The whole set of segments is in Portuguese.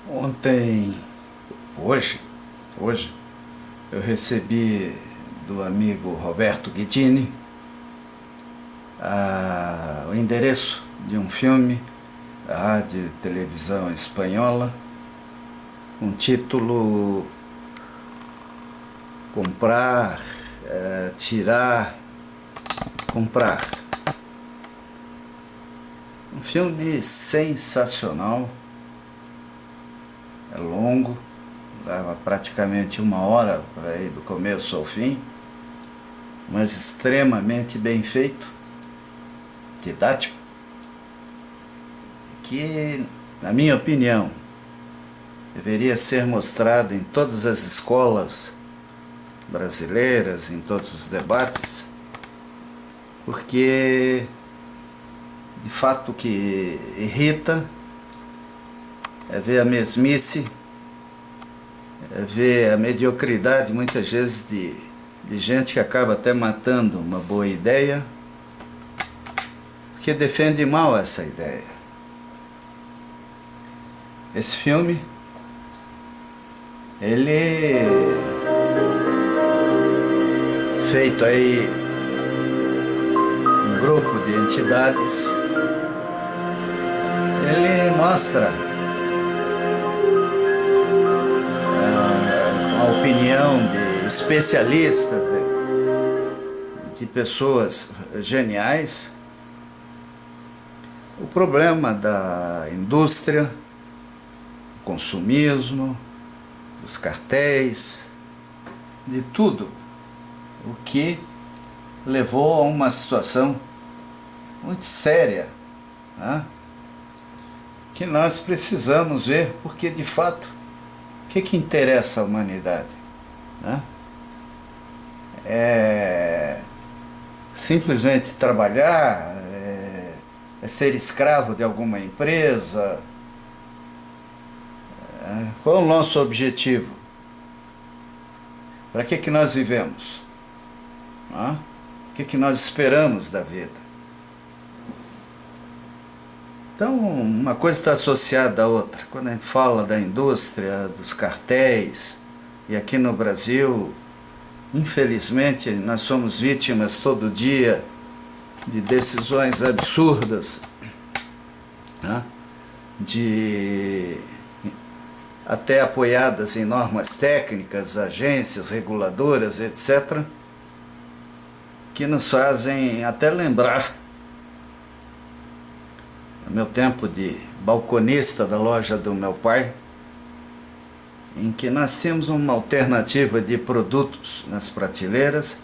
Ontem, hoje, eu recebi do amigo Roberto Guidini o endereço de um filme da rádio e televisão espanhola, com o título Comprar, Tirar, Comprar. Um filme sensacional, é longo, dava praticamente 1 hora para ir do começo ao fim, mas extremamente bem feito, didático, que, na minha opinião, deveria ser mostrado em todas as escolas brasileiras, em todos os debates, porque de fato o que irrita é ver a mesmice, é ver a mediocridade muitas vezes de gente que acaba até matando uma boa ideia, porque defende mal essa ideia. Esse filme, ele é feito aí um grupo de entidades, ele mostra a opinião de especialistas, de pessoas geniais, o problema da indústria, do consumismo, dos cartéis, de tudo o que levou a uma situação muito séria, né? Que nós precisamos ver, porque de fato, o que interessa à humanidade, né? É simplesmente trabalhar, é ser escravo de alguma empresa. Qual é o nosso objetivo? Para que nós vivemos? O que nós esperamos da vida? Então, uma coisa está associada à outra. Quando a gente fala da indústria, dos cartéis, e aqui no Brasil, infelizmente, nós somos vítimas todo dia de decisões absurdas, né? Até apoiadas em normas técnicas, agências reguladoras, etc., que nos fazem até lembrar no meu tempo de balconista da loja do meu pai, em que nós tínhamos uma alternativa de produtos nas prateleiras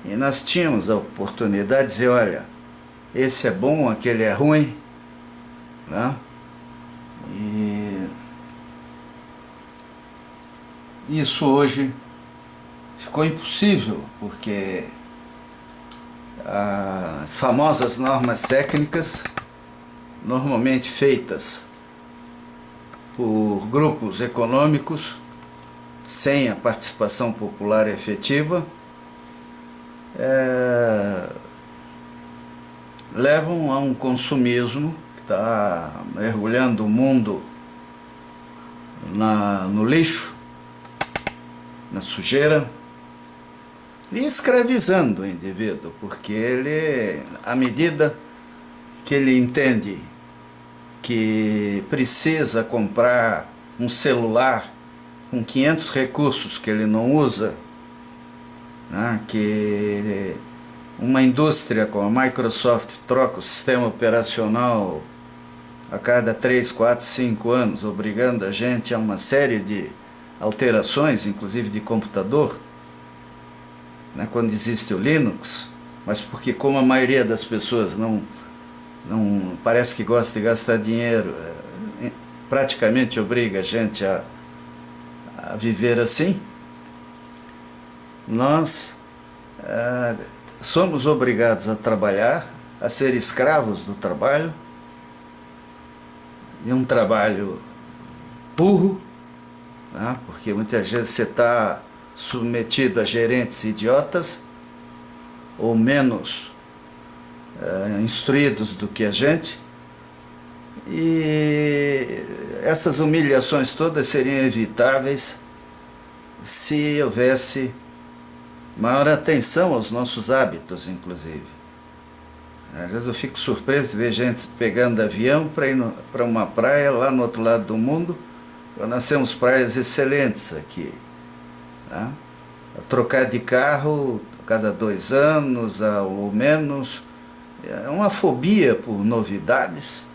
e nós tínhamos a oportunidade de dizer, olha, esse é bom, aquele é ruim, né? E isso hoje ficou impossível, porque as famosas normas técnicas, normalmente feitas por grupos econômicos, sem a participação popular efetiva, levam a um consumismo que está mergulhando o mundo no lixo, na sujeira, e escravizando o indivíduo, porque ele, à medida que ele entende que precisa comprar um celular com 500 recursos que ele não usa, né, que uma indústria como a Microsoft troca o sistema operacional a cada 3, 4, 5 anos, obrigando a gente a uma série de alterações, inclusive de computador, né, quando existe o Linux, mas porque como a maioria das pessoas não parece que gosta de gastar dinheiro, praticamente obriga a gente a viver assim, nós somos obrigados a trabalhar, a ser escravos do trabalho, e um trabalho burro, né? Porque muitas vezes você está submetido a gerentes idiotas, ou menos instruídos do que a gente, e essas humilhações todas seriam evitáveis se houvesse maior atenção aos nossos hábitos, inclusive. Às vezes eu fico surpreso de ver gente pegando avião para ir para uma praia lá no outro lado do mundo. Nós temos praias excelentes aqui, tá? Trocar de carro a cada 2 anos ou menos é uma fobia por novidades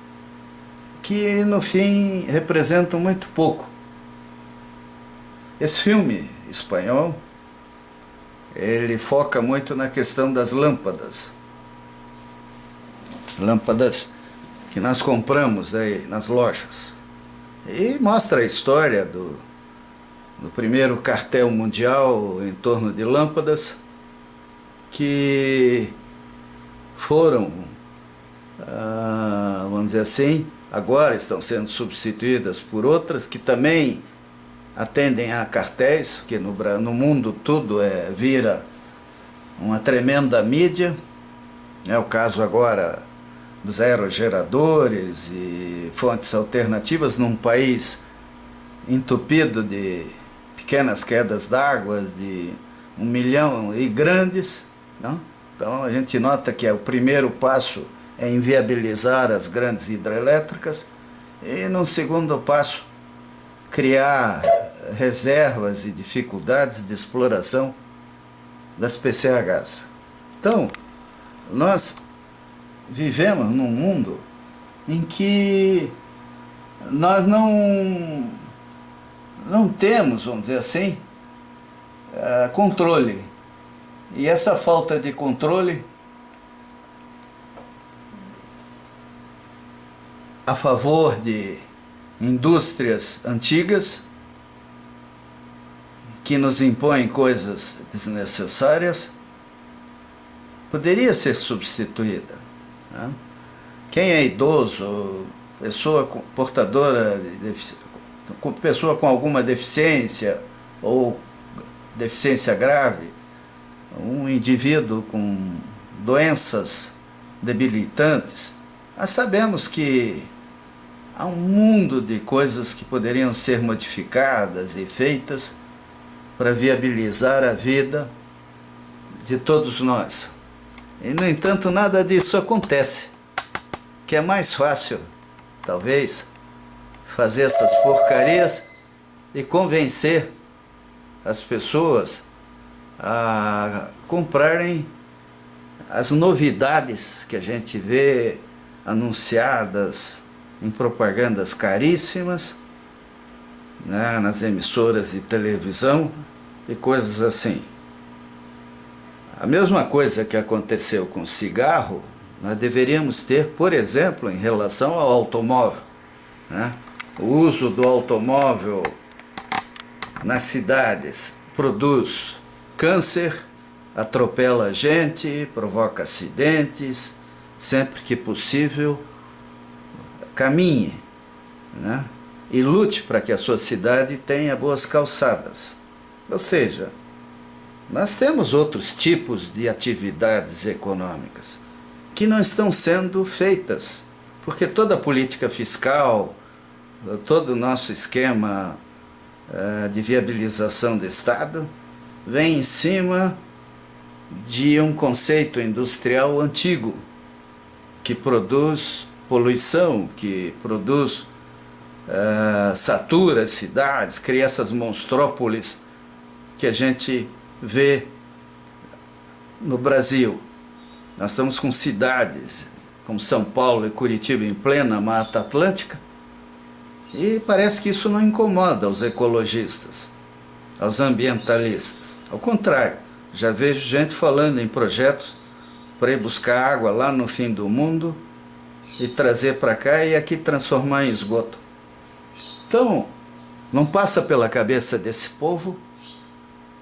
que no fim representam muito pouco. Esse filme espanhol, ele foca muito na questão das lâmpadas. Lâmpadas que nós compramos aí nas lojas. E mostra a história do primeiro cartel mundial em torno de lâmpadas que foram, vamos dizer assim, agora estão sendo substituídas por outras que também atendem a cartéis, que no mundo tudo vira uma tremenda mídia. É o caso agora dos aerogeradores e fontes alternativas num país entupido de pequenas quedas d'água de 1 milhão e grandes, não? Então a gente nota que o primeiro passo é inviabilizar as grandes hidrelétricas e no segundo passo criar reservas e dificuldades de exploração das PCHs. Então, nós vivemos num mundo em que nós não temos, vamos dizer assim, controle. E essa falta de controle a favor de indústrias antigas que nos impõem coisas desnecessárias poderia ser substituída, né? Quem é idoso, pessoa portadora pessoa com alguma deficiência ou deficiência grave, um indivíduo com doenças debilitantes, nós sabemos que há um mundo de coisas que poderiam ser modificadas e feitas para viabilizar a vida de todos nós. E, no entanto, nada disso acontece. Que é mais fácil, talvez, fazer essas porcarias e convencer as pessoas a comprarem as novidades que a gente vê anunciadas em propagandas caríssimas, né, nas emissoras de televisão e coisas assim. A mesma coisa que aconteceu com o cigarro, nós deveríamos ter, por exemplo, em relação ao automóvel, né? O uso do automóvel nas cidades produz câncer, atropela a gente, provoca acidentes. Sempre que possível, caminhe, né? E lute para que a sua cidade tenha boas calçadas. Ou seja, nós temos outros tipos de atividades econômicas que não estão sendo feitas, porque toda a política fiscal, todo o nosso esquema de viabilização do Estado vem em cima de um conceito industrial antigo, que produz poluição, que produz satura as cidades, cria essas monstrópolis que a gente vê no Brasil. Nós estamos com cidades como São Paulo e Curitiba em plena Mata Atlântica e parece que isso não incomoda os ecologistas, aos ambientalistas. Ao contrário, já vejo gente falando em projetos para ir buscar água lá no fim do mundo e trazer para cá e aqui transformar em esgoto. Então, não passa pela cabeça desse povo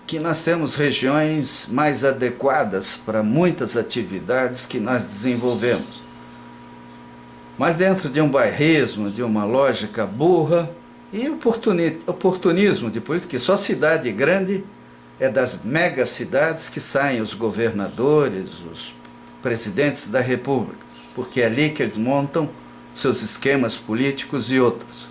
que nós temos regiões mais adequadas para muitas atividades que nós desenvolvemos. Mas dentro de um bairrismo, de uma lógica burra e oportunismo de política, que só cidade grande é das megacidades que saem os governadores, os presidentes da república, porque é ali que eles montam seus esquemas políticos e outros.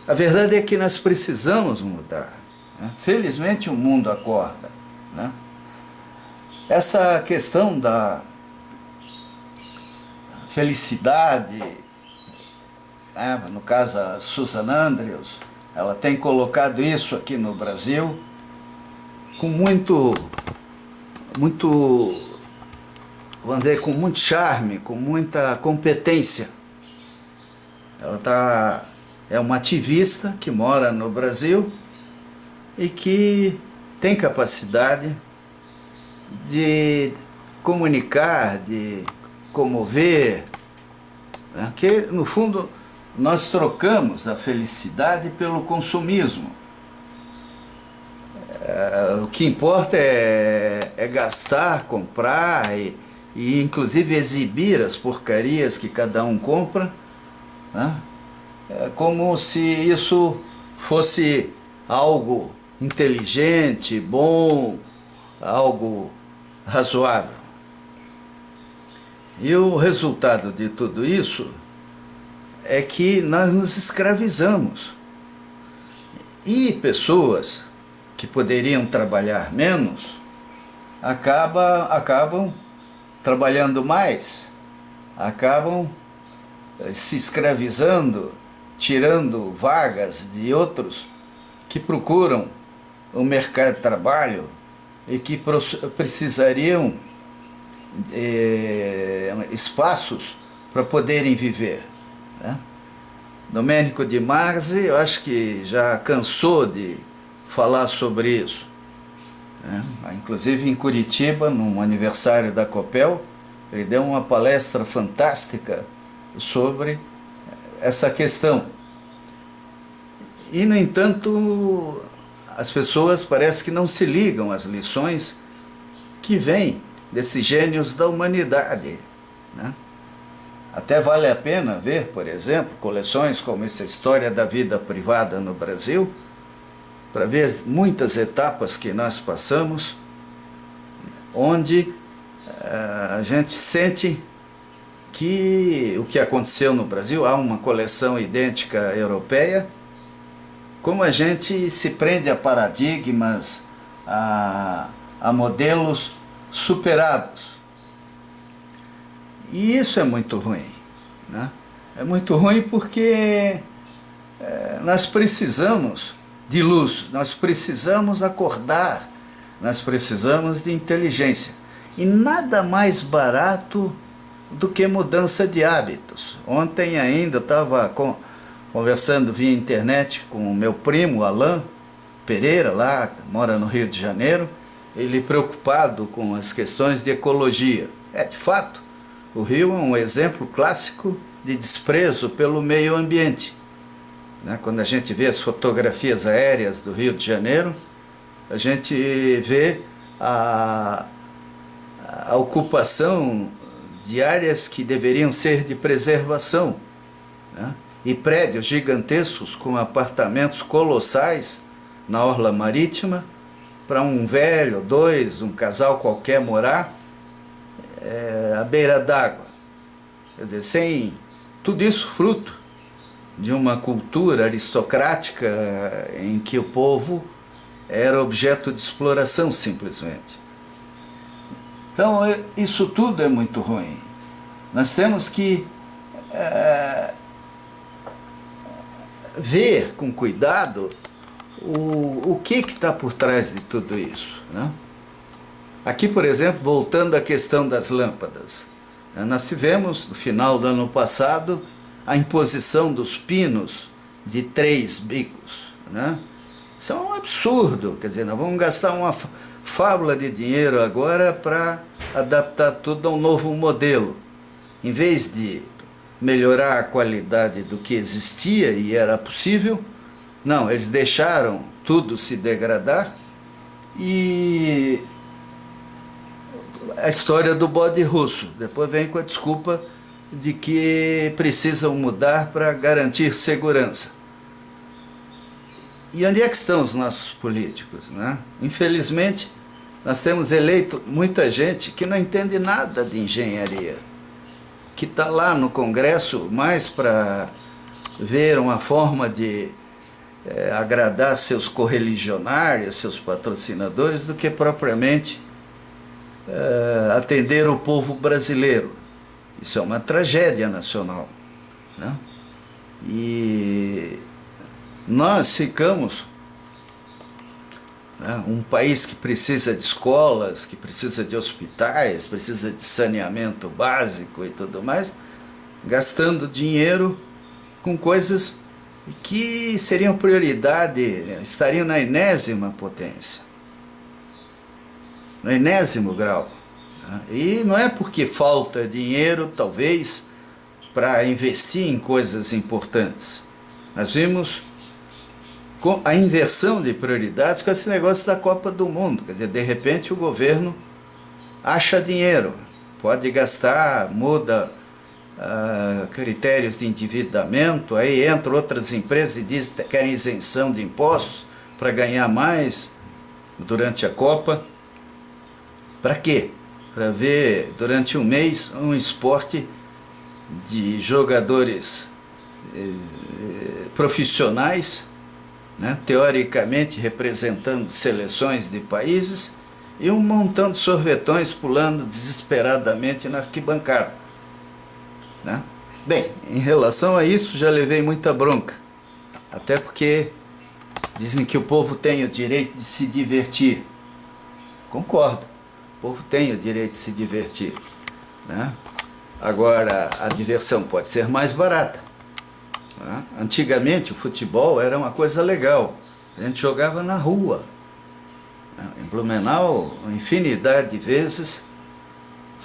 A verdade é que nós precisamos mudar, né? Felizmente o mundo acorda, né? Essa questão da felicidade, né? No caso a Susan Andrews, ela tem colocado isso aqui no Brasil com muito, vamos dizer, com muito charme, com muita competência. Ela é uma ativista que mora no Brasil e que tem capacidade de comunicar, de comover, né? Que no fundo nós trocamos a felicidade pelo consumismo. O que importa é gastar, comprar e inclusive exibir as porcarias que cada um compra, né? É como se isso fosse algo inteligente, bom, algo razoável. E o resultado de tudo isso é que nós nos escravizamos. E pessoas que poderiam trabalhar menos acabam trabalhando mais, acabam se escravizando, tirando vagas de outros que procuram o mercado de trabalho e que precisariam espaços para poderem viver, né? Domênico de Masi, eu acho que já cansou de falar sobre isso, né? Inclusive em Curitiba, num aniversário da Copel, ele deu uma palestra fantástica sobre essa questão. E, no entanto, as pessoas parece que não se ligam às lições que vêm desses gênios da humanidade, né? Até vale a pena ver, por exemplo, coleções como essa História da Vida Privada no Brasil, para ver muitas etapas que nós passamos, onde a gente sente que o que aconteceu no Brasil, há uma coleção idêntica europeia, como a gente se prende a paradigmas, a modelos superados. E isso é muito ruim, né? É muito ruim porque nós precisamos de luz, nós precisamos acordar, nós precisamos de inteligência. E nada mais barato do que mudança de hábitos. Ontem ainda estava conversando via internet com o meu primo, Alain Pereira, lá, mora no Rio de Janeiro, ele preocupado com as questões de ecologia. De fato, o Rio é um exemplo clássico de desprezo pelo meio ambiente, né? Quando a gente vê as fotografias aéreas do Rio de Janeiro, a gente vê a ocupação de áreas que deveriam ser de preservação, né? E prédios gigantescos com apartamentos colossais na orla marítima, para um velho, dois, um casal qualquer morar à beira d'água. Quer dizer, sem tudo isso fruto de uma cultura aristocrática em que o povo era objeto de exploração simplesmente. Então isso tudo é muito ruim. Nós temos que ver com cuidado o que está por trás de tudo isso, né? Aqui, por exemplo, voltando à questão das lâmpadas, nós tivemos, no final do ano passado, a imposição dos pinos de 3 bicos, né? Isso é um absurdo, quer dizer, nós vamos gastar uma fábula de dinheiro agora para adaptar tudo a um novo modelo. Em vez de melhorar a qualidade do que existia e era possível, não, eles deixaram tudo se degradar. E a história do bode russo, depois vem com a desculpa de que precisam mudar para garantir segurança. E onde é que estão os nossos políticos, né? Infelizmente, nós temos eleito muita gente que não entende nada de engenharia, que está lá no Congresso mais para ver uma forma de agradar seus correligionários, seus patrocinadores, do que propriamente atender o povo brasileiro. Isso é uma tragédia nacional, né? E nós ficamos, né, um país que precisa de escolas, que precisa de hospitais, precisa de saneamento básico e tudo mais, gastando dinheiro com coisas que seriam prioridade, estariam na enésima potência, no enésimo grau. E não é porque falta dinheiro, talvez, para investir em coisas importantes. Nós vimos a inversão de prioridades com esse negócio da Copa do Mundo. Quer dizer, de repente o governo acha dinheiro, pode gastar, muda critérios de endividamento, aí entram outras empresas e dizem que querem isenção de impostos para ganhar mais durante a Copa. Para quê? Para ver durante um mês um esporte de jogadores profissionais, né, teoricamente representando seleções de países, e um montão de sorvetões pulando desesperadamente na arquibancada, né? Bem, em relação a isso já levei muita bronca, até porque dizem que o povo tem o direito de se divertir. Concordo, o povo tem o direito de se divertir, né? Agora, a diversão pode ser mais barata. Antigamente o futebol era uma coisa legal, a gente jogava na rua. Em Blumenau, uma infinidade de vezes,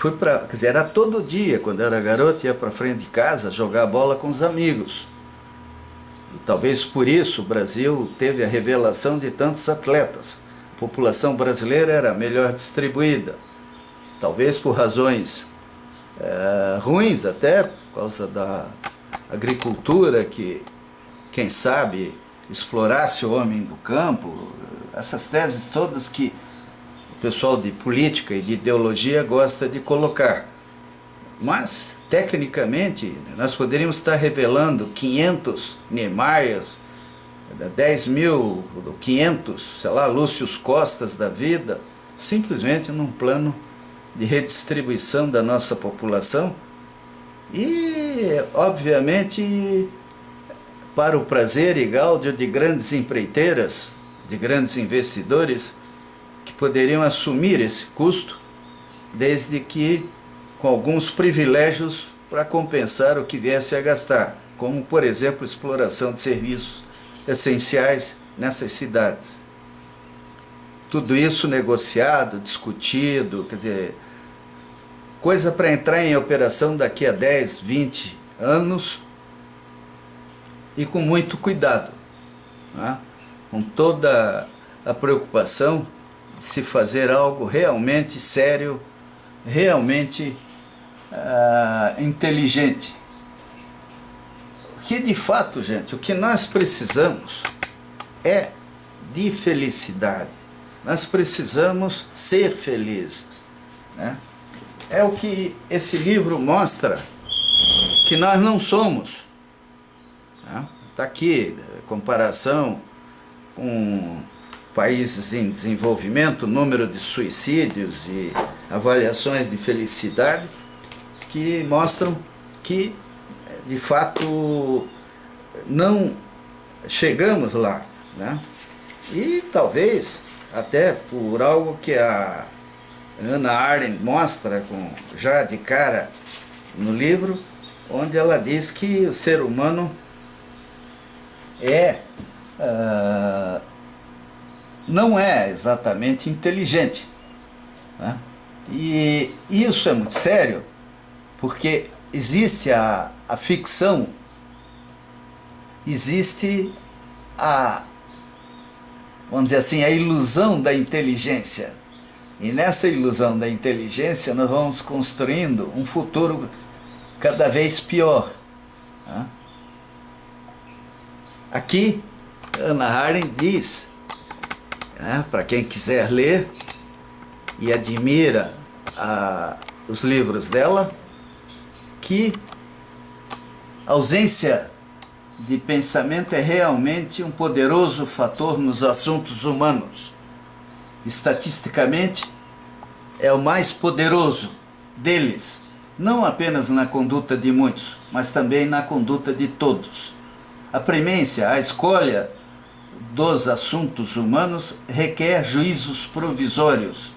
quer dizer, era todo dia, quando era garoto, ia para frente de casa jogar bola com os amigos. E talvez por isso o Brasil teve a revelação de tantos atletas. A população brasileira era melhor distribuída, talvez por razões ruins até, por causa da agricultura que, quem sabe, explorasse o homem do campo, essas teses todas que o pessoal de política e de ideologia gosta de colocar. Mas, tecnicamente, nós poderíamos estar revelando 500 Niemeyers, 10.500, sei lá, Lúcius Costas da vida, simplesmente num plano de redistribuição da nossa população e, obviamente, para o prazer e gáudio de grandes empreiteiras, de grandes investidores que poderiam assumir esse custo, desde que com alguns privilégios para compensar o que viesse a gastar, como, por exemplo, exploração de serviços essenciais nessas cidades. Tudo isso negociado, discutido, quer dizer, coisa para entrar em operação daqui a 10, 20 anos e com muito cuidado, né? Com toda a preocupação de se fazer algo realmente sério, realmente inteligente. Que de fato, gente, o que nós precisamos é de felicidade. Nós precisamos ser felizes, né? É o que esse livro mostra que nós não somos, né? Está aqui, comparação com países em desenvolvimento, número de suicídios e avaliações de felicidade, que mostram que, de fato, não chegamos lá, né? E talvez até por algo que a Hannah Arendt mostra já de cara no livro, onde ela diz que o ser humano não é exatamente inteligente, né? E isso é muito sério, porque existe a ficção, existe vamos dizer assim, a ilusão da inteligência. E nessa ilusão da inteligência nós vamos construindo um futuro cada vez pior, né? Aqui, Hannah Arendt diz, né, para quem quiser ler e admira os livros dela, que a ausência de pensamento é realmente um poderoso fator nos assuntos humanos. Estatisticamente, é o mais poderoso deles, não apenas na conduta de muitos, mas também na conduta de todos. A premência, a escolha dos assuntos humanos requer juízos provisórios,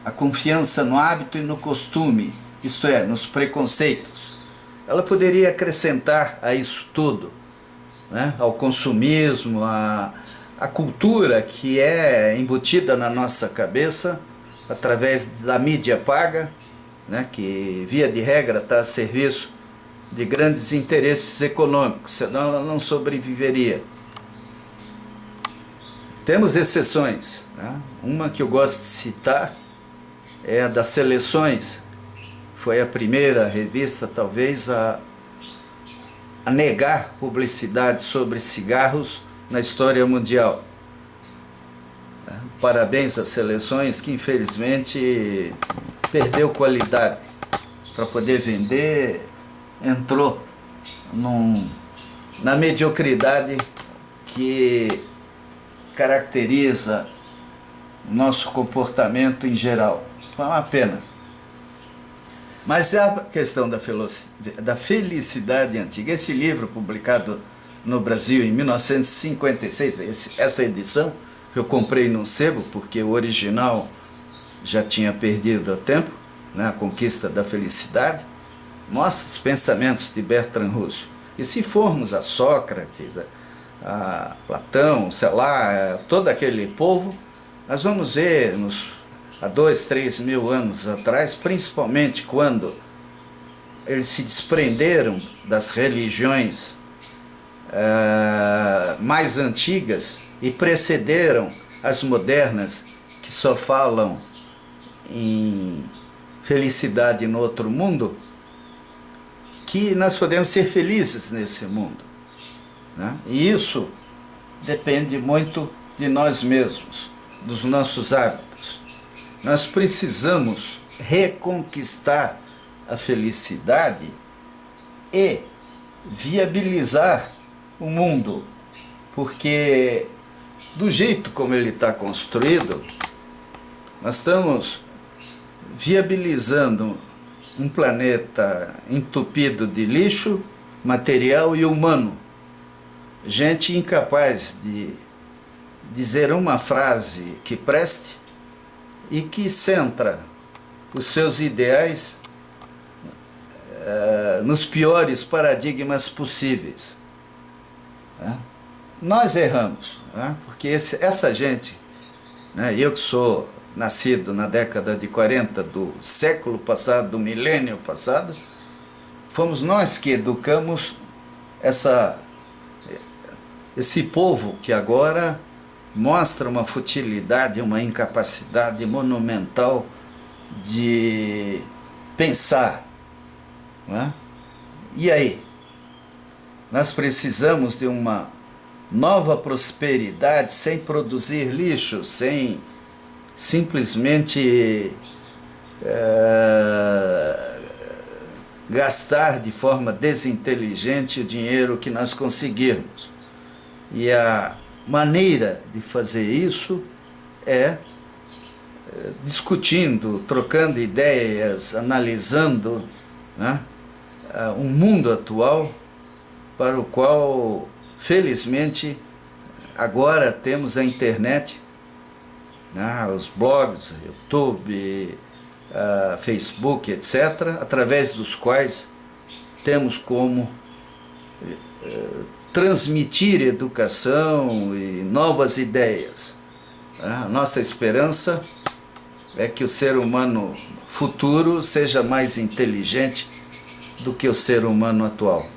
a confiança no hábito e no costume, isto é, nos preconceitos. Ela poderia acrescentar a isso tudo, né, ao consumismo, à cultura que é embutida na nossa cabeça através da mídia paga, né, que via de regra está a serviço de grandes interesses econômicos, senão ela não sobreviveria. Temos exceções, né? Uma que eu gosto de citar é a das Seleções. Foi a primeira revista, talvez, a negar publicidade sobre cigarros na história mundial. Parabéns às Seleções, que infelizmente perdeu qualidade. Para poder vender, entrou na mediocridade que caracteriza o nosso comportamento em geral. É uma pena. Mas a questão da felicidade antiga, esse livro publicado no Brasil em 1956, essa edição que eu comprei num sebo, porque o original já tinha perdido há tempo, né, A Conquista da Felicidade, mostra os pensamentos de Bertrand Russell. E se formos a Sócrates, a Platão, sei lá, todo aquele povo, nós vamos ver há 2, 3 mil anos atrás, principalmente quando eles se desprenderam das religiões mais antigas e precederam as modernas, que só falam em felicidade no outro mundo, que nós podemos ser felizes nesse mundo, né? E isso depende muito de nós mesmos, dos nossos hábitos. Nós precisamos reconquistar a felicidade e viabilizar o mundo, porque do jeito como ele está construído, nós estamos viabilizando um planeta entupido de lixo material e humano. Gente incapaz de dizer uma frase que preste e que centra os seus ideais nos piores paradigmas possíveis. Nós erramos, porque essa gente, eu que sou nascido na década de 40 do século passado, do milênio passado, fomos nós que educamos esse povo que agora mostra uma futilidade, uma incapacidade monumental de pensar. E aí? Nós precisamos de uma nova prosperidade sem produzir lixo, sem simplesmente gastar de forma desinteligente o dinheiro que nós conseguirmos. E a maneira de fazer isso é discutindo, trocando ideias, analisando, um mundo atual para o qual, felizmente, agora temos a internet, os blogs, YouTube, Facebook, etc., através dos quais temos como transmitir educação e novas ideias. A nossa esperança é que o ser humano futuro seja mais inteligente do que o ser humano atual.